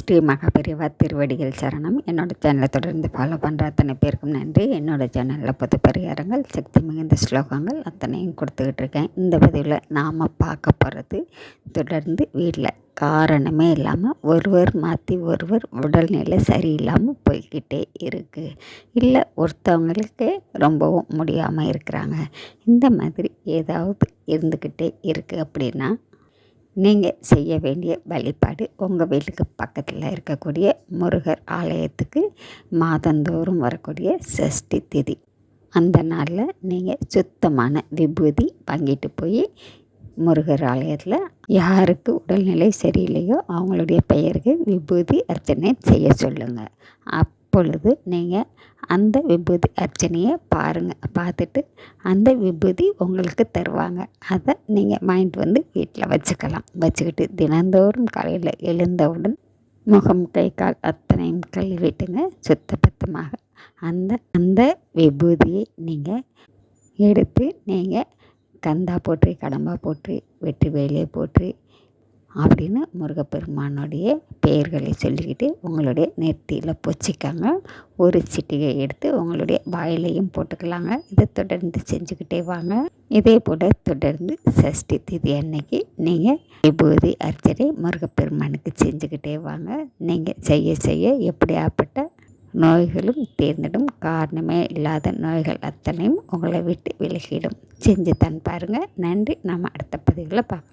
ஸ்ரீ மகாபெரிவா திருவடிகள் சரணம். என்னோடய சேனலை தொடர்ந்து ஃபாலோ பண்ணுற அத்தனை பேருக்கும் நன்றி. என்னோடய சேனலில் 10 பரிகாரங்கள், சக்தி மிகுந்த ஸ்லோகங்கள் அத்தனையும் கொடுத்துக்கிட்டு இருக்கேன். இந்த பதிவில் நாம் பார்க்க போகிறது, தொடர்ந்து வீட்டில் காரணமே இல்லாமல் ஒருவர் மாற்றி ஒருவர் உடல்நிலை சரியில்லாமல் போய்கிட்டே இருக்குது, இல்லை ஒருத்தவங்களுக்கு ரொம்பவும் முடியாமல் இருக்கிறாங்க, இந்த மாதிரி ஏதாவது இருந்துக்கிட்டே இருக்குது அப்படின்னா நீங்கள் செய்ய வேண்டிய வழிபாடு, உங்கள் வீட்டுக்கு பக்கத்தில் இருக்கக்கூடிய முருகர் ஆலயத்துக்கு மாதந்தோறும் வரக்கூடிய சஷ்டி திதி அந்த நாளில் நீங்கள் சுத்தமான விபூதி வாங்கிட்டு போய் முருகர் ஆலயத்தில் யாருக்கு உடல்நிலை சரியில்லையோ அவங்களுடைய பெயருக்கு விபூதி அர்ச்சனை செய்ய சொல்லுங்கள். அப்பொழுது நீங்கள் அந்த விபூதி அர்ச்சனையை பாருங்கள். பார்த்துட்டு அந்த விபூதி உங்களுக்கு தருவாங்க. அதை நீங்கள் மைண்ட் வீட்டில் வச்சுக்கலாம். வச்சுக்கிட்டு தினந்தோறும் காலையில் எழுந்தவுடன் முகம், கை, கால் அத்தனையும் கழுவிட்டுங்க சுத்தபத்தமாக அந்த விபூதியை நீங்கள் எடுத்து நீங்கள் கந்தா போற்றி, கடம்பா போற்றி, வெற்றி வேலே போற்றி அப்படின்னு முருகப்பெருமானுடைய பெயர்களை சொல்லிக்கிட்டு உங்களுடைய நெத்தியில் பொச்சிக்காங்க. ஒரு சிட்டிகை எடுத்து உங்களுடைய வாயிலையும் போட்டுக்கலாங்க. இதை தொடர்ந்து செஞ்சுக்கிட்டே வாங்க. இதே போல் தொடர்ந்து சஷ்டி திதி அன்னைக்கு நீங்கள் விபூதி அர்ச்சனை முருகப்பெருமானுக்கு செஞ்சுக்கிட்டே வாங்க. நீங்கள் செய்ய செய்ய எப்படியாப்பட்ட நோய்களும் தீர்ந்திடும். காரணமே இல்லாத நோய்கள் அத்தனையும் உங்களை விட்டு விலகிடும். செஞ்சு தான் பாருங்கள். நன்றி. நம்ம அடுத்த பதிவில் பார்க்கலாம்.